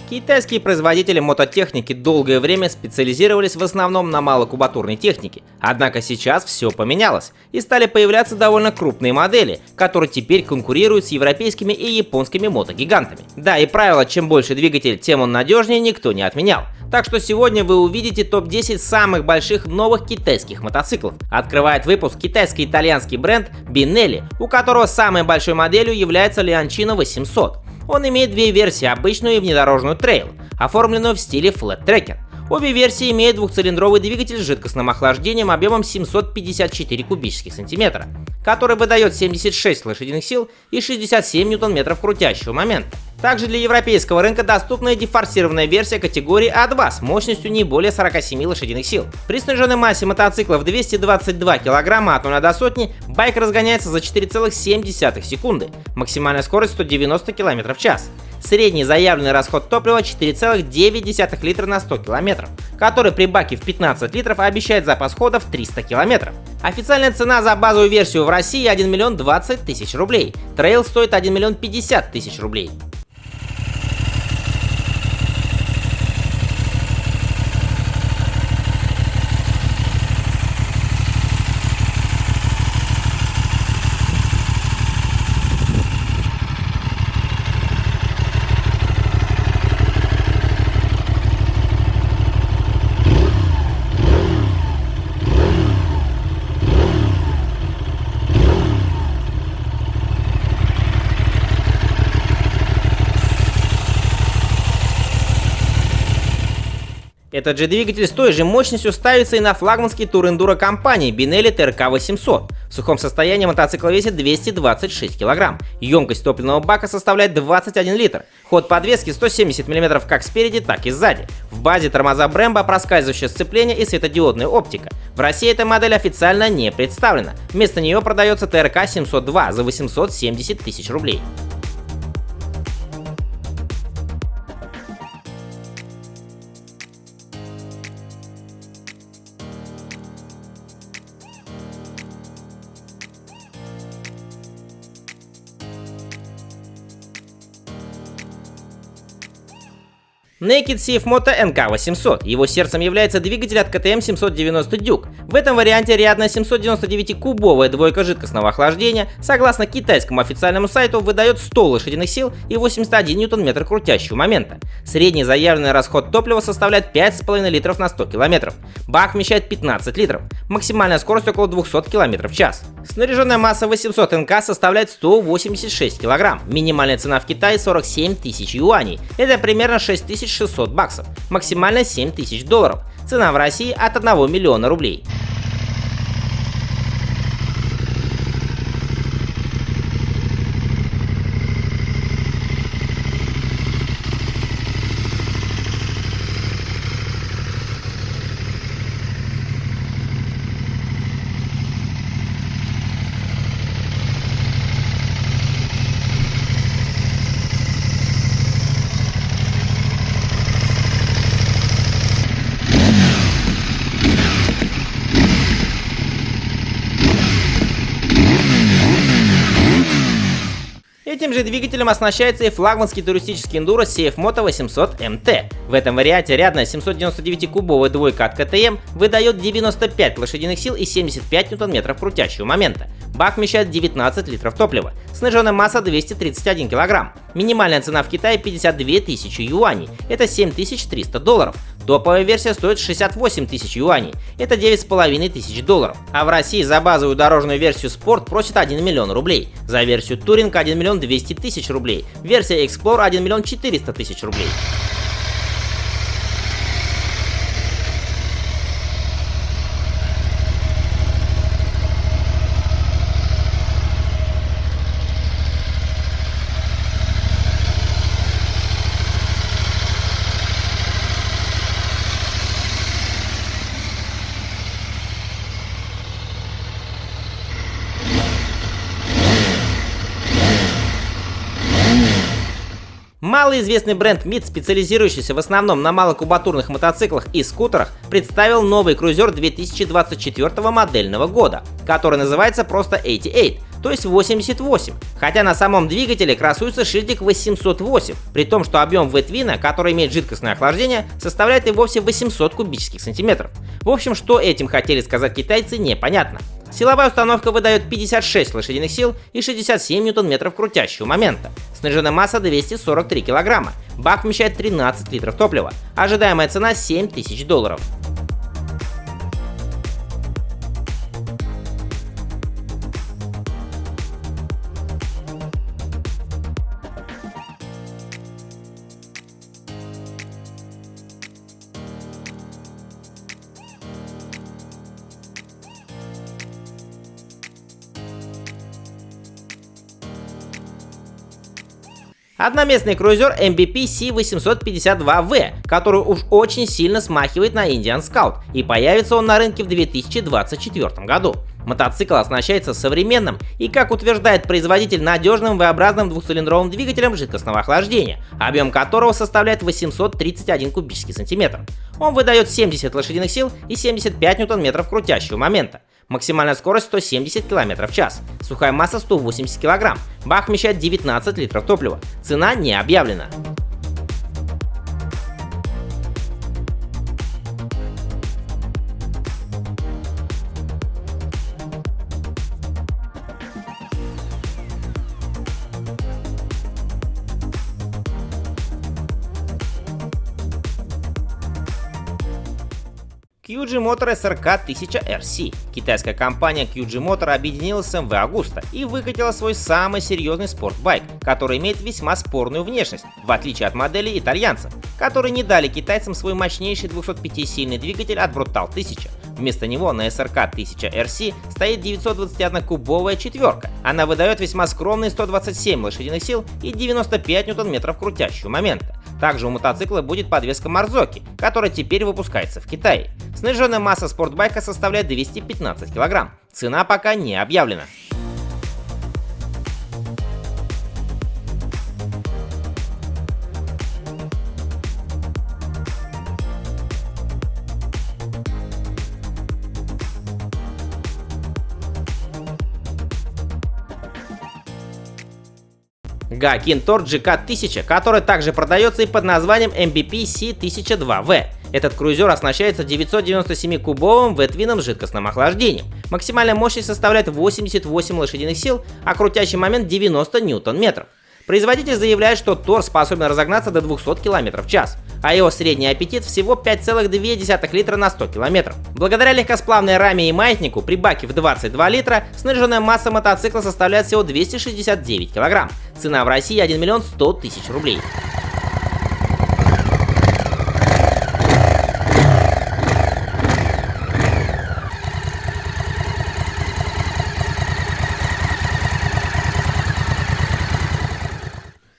Китайские производители мототехники долгое время специализировались в основном на малокубатурной технике. Однако сейчас все поменялось, и стали появляться довольно крупные модели, которые теперь конкурируют с европейскими и японскими мотогигантами. Да, и правило «чем больше двигатель, тем он надежнее» никто не отменял. Так что сегодня вы увидите топ-10 самых больших новых китайских мотоциклов. Открывает выпуск китайско-итальянский бренд Benelli, у которого самой большой моделью является Leoncino 800. Он имеет две версии, обычную и внедорожную трейл, оформленную в стиле Flat Tracker. Обе версии имеют двухцилиндровый двигатель с жидкостным охлаждением объемом 754 кубических сантиметра, который выдает 76 лошадиных сил и 67 ньютон-метров крутящего момента. Также для европейского рынка доступна и дефорсированная версия категории А2 с мощностью не более 47 лошадиных сил. При сниженной массе мотоцикла в 222 кг от 0 до сотни байк разгоняется за 4,7 секунды, максимальная скорость 190 км в час. Средний заявленный расход топлива 4,9 литра на 100 км, который при баке в 15 литров обещает запас хода в 300 км. Официальная цена за базовую версию в России 1 миллион 20 тысяч рублей, трейл стоит 1 миллион 50 тысяч рублей. Этот же двигатель с той же мощностью ставится и на флагманский тур-эндуро компании Benelli TRK 800. В сухом состоянии мотоцикл весит 226 кг. Емкость топливного бака составляет 21 литр. Ход подвески 170 мм как спереди, так и сзади. В базе тормоза Brembo, проскальзывающее сцепление и светодиодная оптика. В России эта модель официально не представлена. Вместо нее продается TRK 702 за 870 тысяч рублей. Naked CF Moto NK800. Его сердцем является двигатель от KTM 790 Duke. В этом варианте рядная 799-кубовая двойка жидкостного охлаждения, согласно китайскому официальному сайту, выдает 100 лошадиных сил и 81 ньютон-метр крутящего момента. Средний заявленный расход топлива составляет 5,5 литров на 100 км. Бак вмещает 15 литров. Максимальная скорость около 200 км в час. Снаряженная масса 800 НК составляет 186 кг. Минимальная цена в Китае 47 тысяч юаней. Это примерно 6600 баксов. Максимально 7 тысяч долларов. Цена в России от 1 миллиона рублей. Этим же двигателем оснащается и флагманский туристический эндуро CF Moto 800 MT. В этом варианте рядная 799-кубовая двойка от KTM выдает 95 лошадиных сил и 75 ньютон-метров крутящего момента. Бак вмещает 19 литров топлива. Сниженная масса 231 кг. Минимальная цена в Китае 52 тысячи юаней. Это 7300 долларов. Топовая версия стоит 68 тысяч юаней. Это 9,5 тысяч долларов. А в России за базовую дорожную версию Sport просит 1 миллион рублей. За версию Touring 1 миллион 200 тысяч рублей. Версия Explorer 1 миллион 400 тысяч рублей. Малоизвестный бренд MIT, специализирующийся в основном на малокубатурных мотоциклах и скутерах, представил новый крузер 2024 модельного года, который называется просто 88. то есть 88, хотя на самом двигателе красуется шильдик 808, при том, что объем V-Twin, который имеет жидкостное охлаждение, составляет и вовсе 800 кубических сантиметров. В общем, что этим хотели сказать китайцы, непонятно. Силовая установка выдает 56 лошадиных сил и 67 ньютон-метров крутящего момента. Снаряженная масса 243 килограмма. Бак вмещает 13 литров топлива. Ожидаемая цена $7000. Одноместный крузер MBP C852V, который уж очень сильно смахивает на Indian Scout, и появится он на рынке в 2024 году. Мотоцикл оснащается современным и, как утверждает производитель, надежным V-образным двухцилиндровым двигателем жидкостного охлаждения, объем которого составляет 831 кубический сантиметр. Он выдает 70 лошадиных сил и 75 ньютон-метров крутящего момента. Максимальная скорость 170 км в час. Сухая масса 180 кг. Бак вмещает 19 литров топлива. Цена не объявлена. QG Motor SRK 1000 RC. Китайская компания QG Motor объединилась с MV Agusta и выкатила свой самый серьезный спортбайк, который имеет весьма спорную внешность, в отличие от моделей итальянцев, которые не дали китайцам свой мощнейший 205-сильный двигатель от Brutal 1000. Вместо него на SRK 1000 RC стоит 921-кубовая четверка. Она выдает весьма скромные 127 лошадиных сил и 95 ньютон-метров крутящего момента. Также у мотоцикла будет подвеска Marzocchi, которая теперь выпускается в Китае. Снаряженная масса спортбайка составляет 215 кг. Цена пока не объявлена. Gaakin Tor GK1000, который также продается и под названием MBP C1002V. Этот крузер оснащается 997-кубовым V-Twin с жидкостным охлаждением. Максимальная мощность составляет 88 лошадиных сил, а крутящий момент 90 ньютон-метров. Производитель заявляет, что Тор способен разогнаться до 200 км в час, а его средний аппетит всего 5,2 литра на 100 км. Благодаря легкосплавной раме и маятнику при баке в 22 литра снаряженная масса мотоцикла составляет всего 269 кг. Цена в России 1 100 000 рублей.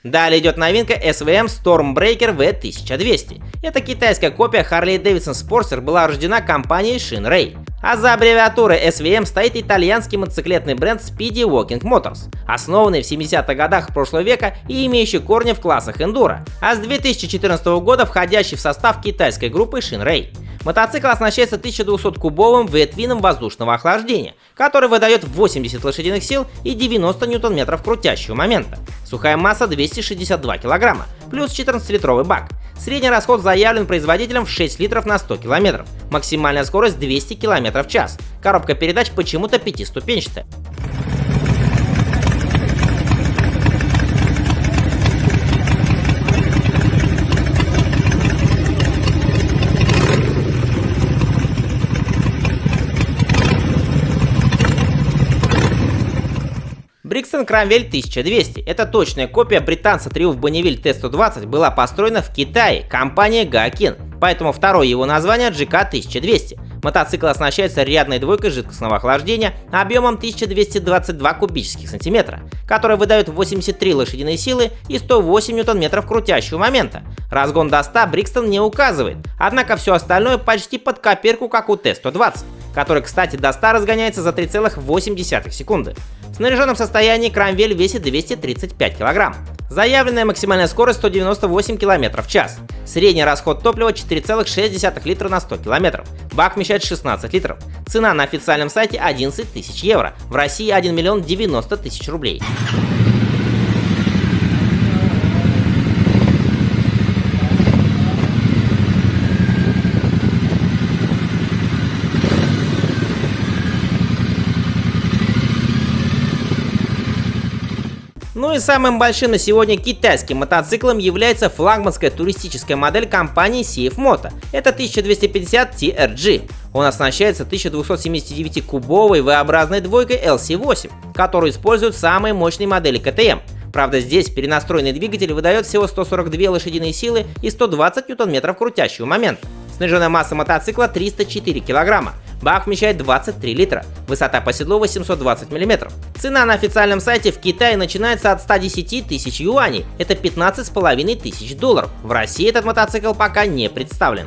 Далее идет новинка SVM Stormbreaker V1200. Эта китайская копия Harley-Davidson Sportster была рождена компанией Shinrei. А за аббревиатурой SVM стоит итальянский мотоциклетный бренд Speedy Walking Motors, основанный в 70-х годах прошлого века и имеющий корни в классах эндуро, а с 2014 года входящий в состав китайской группы Shinrei. Мотоцикл оснащается 1200-кубовым V-Twin воздушного охлаждения, который выдает 80 лошадиных сил и 90 ньютон-метров крутящего момента. Сухая масса 262 кг, плюс 14-литровый бак. Средний расход заявлен производителем в 6 литров на 100 км. Максимальная скорость 200 км в час. Коробка передач почему-то 5-ступенчатая. Brixton Cranwell 1200. Это точная копия британца Triumph Bonneville T120 была построена в Китае компанией Gaakin, поэтому второе его название GK1200. Мотоцикл оснащается рядной двойкой жидкостного охлаждения объемом 1222 кубических сантиметра, которая выдает 83 лошадиные силы и 108 ньютон-метров крутящего момента. Разгон до 100 Brixton не указывает, однако все остальное почти под копирку, как у T120, который, кстати, до 100 разгоняется за 3,8 секунды. В снаряженном состоянии Cranwell весит 235 кг. Заявленная максимальная скорость 198 км в час. Средний расход топлива 4,6 литра на 100 км. Бак вмещает 16 литров. Цена на официальном сайте 11 тысяч евро. В России 1 миллион 90 тысяч рублей. Ну и самым большим на сегодня китайским мотоциклом является флагманская туристическая модель компании CF Moto. Это 1250 TRG. Он оснащается 1279-кубовой V-образной двойкой LC8, которую используют самые мощные модели КТМ. Правда, здесь перенастроенный двигатель выдает всего 142 лошадиные силы и 120 ньютон-метров крутящего момента. Сниженная масса мотоцикла 304 килограмма. Бак вмещает 23 литра. Высота по седлу 820 мм. Цена на официальном сайте в Китае начинается от 110 тысяч юаней. Это 15,5 тысяч долларов. В России этот мотоцикл пока не представлен.